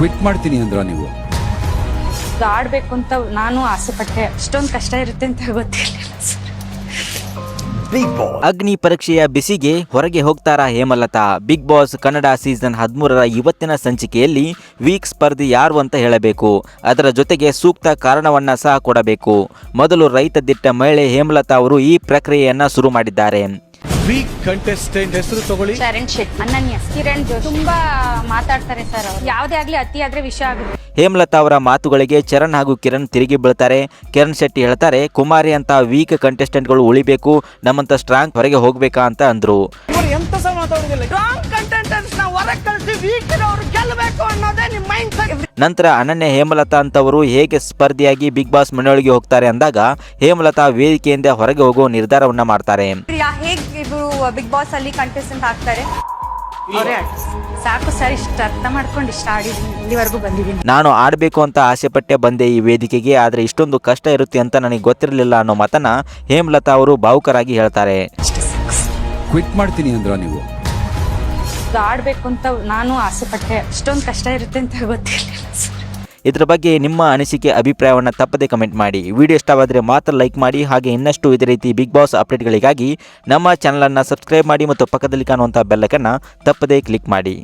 Quit ಮಾಡ್ತೀನಿ ಅಂದ್ರ ನೀವು? ಆಡ್ಬೇಕು ಅಂತ ನಾನು ಆಸೆ ಪಟ್ಟೆ. ಅಷ್ಟೊಂದು ಕಷ್ಟ ಇರುತ್ತೆ ಅಂತ ಗೊತ್ತಿರಲಿಲ್ಲ ಸರ್. ಅಗ್ನಿ ಪರೀಕ್ಷೆಯ ಬಿಸಿಗೆ ಹೊರಗೆ ಹೋಗ್ತಾರಾ Hemalatha? Bigg Boss Kannada season 13ರ ಇವತ್ತಿನ ಸಂಚಿಕೆಯಲ್ಲಿ ವೀಕ್ ಸ್ಪರ್ಧಿ ಯಾರು ಅಂತ ಹೇಳಬೇಕು. ಅದರ ಜೊತೆಗೆ ಸೂಕ್ತ ಕಾರಣವನ್ನ ಸಹ ಕೊಡಬೇಕು. ಮೊದಲು ರೈತ ದಿಟ್ಟ ಮಹಿಳೆ ಹೇಮಲತಾ ಅವರು ಈ ಪ್ರಕ್ರಿಯೆಯನ್ನ ಶುರು ಮಾಡಿದ್ದಾರೆ. ವೀಕ್ ಕಂಟೆಸ್ಟೆಂಟ್ ಹೆಸರು ತಗೊಳ್ಳಿ. ಶರಣ್ ಶೆಟ್ಟಿ, ಅನನ್ಯ, ಕಿರಣ್ ಜೋಶಿ ತುಂಬಾ ಮಾತಾಡ್ತಾರೆ ಸರ್. ಅವ್ರು ಯಾವುದೇ ಆಗ್ಲಿ ಅತಿ ಆದ್ರೆ ವಿಷಯ ಆಗುತ್ತೆ. ಹೇಮಲತಾ ಅವರ ಮಾತುಗಳಿಗೆ ಚರಣ್ ಹಾಗೂ ಕಿರಣ್ ತಿರುಗಿ ಬೀಳ್ತಾರೆ. ಕಿರಣ್ ಶೆಟ್ಟಿ ಹೇಳ್ತಾರೆ, ಕುಮಾರಿ ಅಂತ ವೀಕ್ ಕಂಟೆಸ್ಟೆಂಟ್ಗಳು ಉಳಿಬೇಕು, ನಮ್ಮಂತ ಸ್ಟ್ರಾಂಗ್ ಹೊರಗೆ ಹೋಗ್ಬೇಕಾ ಅಂತ ಅಂದ್ರು. ಎಂತ ಸಹ ಮಾತಾಡುದಿಲ್ಲ. ಸ್ಟ್ರಾಂಗ್ ಕಂಟೆಸ್ಟೆಂಟ್ಸ್ ನ ಹೊರಗೆ ಕಳಿಸಿ ವೀಕ್ ಇರೋರು ಗೆಲ್ಲಬೇಕು ಅನ್ನೋದೇ ನಿಮ್ಮ ಮೈಂಡ್ ಸೆಟ್. ನಂತರ ಅನನ್ಯ ಹೇಮಲತಾ ಅಂತವರು ಹೇಗೆ ಸ್ಪರ್ಧಿಯಾಗಿ ಬಿಗ್ ಬಾಸ್ ಮನೆಯೊಳಗೆ ಹೋಗ್ತಾರೆ ಅಂದಾಗ ಹೇಮಲತಾ ವೇದಿಕೆಯಿಂದ ಹೊರಗೆ ಹೋಗುವ ನಿರ್ಧಾರವನ್ನ ಮಾಡ್ತಾರೆ. ಹೇಗೆ ಇವರು ಬಿಗ್ ಬಾಸ್ ಅಲ್ಲಿ ಕಂಟೆಸ್ಟೆಂಟ್ ಆಗ್ತಾರೆ? ಸಾಕು ಸರ್, ಇಷ್ಟ ಅರ್ಥ ಮಾಡ್ಕೊಂಡು ಇಷ್ಟ ಆಡಿದೀನಿ, ಇಲ್ಲಿವರೆಗೂ ಬಂದಿದ್ದೀನಿ. ನಾನು ಆಡಬೇಕು ಅಂತ ಆಸೆ ಪಟ್ಟೆ ಬಂದೆ ಈ ವೇದಿಕೆಗೆ, ಆದರೆ ಇಷ್ಟೊಂದು ಕಷ್ಟ ಇರುತ್ತೆ ಅಂತ ನನಗೆ ಗೊತ್ತಿರಲಿಲ್ಲ ಅನ್ನೋ ಮಾತನ್ನ ಹೇಮಲತಾ ಅವರು ಭಾವುಕರಾಗಿ ಹೇಳ್ತಾರೆ. ಕ್ವಿಟ್ ಮಾಡ್ತೀನಿ ಅಂದ್ರ ನೀವು? ಆಡ್ಬೇಕು ಅಂತ ನಾನು ಆಸೆ ಪಟ್ಟೆ. ಅಷ್ಟೊಂದು ಕಷ್ಟ ಇರುತ್ತೆ ಅಂತ ಗೊತ್ತಿರಲಿಲ್ಲ ಸರ್. ಇದ್ರ ಬಗ್ಗೆ ನಿಮ್ಮ ಅನಿಸಿಕೆ ಅಭಿಪ್ರಾಯವನ್ನು ತಪ್ಪದೆ ಕಮೆಂಟ್ ಮಾಡಿ. ವಿಡಿಯೋ ಇಷ್ಟವಾದರೆ ಮಾತ್ರ ಲೈಕ್ ಮಾಡಿ. ಹಾಗೆ ಇನ್ನಷ್ಟು ಇದೇ ರೀತಿ ಬಿಗ್ ಬಾಸ್ ಅಪ್ಡೇಟ್ಗಳಿಗಾಗಿ ನಮ್ಮ ಚಾನಲನ್ನು ಸಬ್ಸ್ಕ್ರೈಬ್ ಮಾಡಿ ಮತ್ತು ಪಕ್ಕದಲ್ಲಿ ಕಾಣುವಂಥ ಬೆಲ್ ಐಕಾನ್ ತಪ್ಪದೆ ಕ್ಲಿಕ್ ಮಾಡಿ.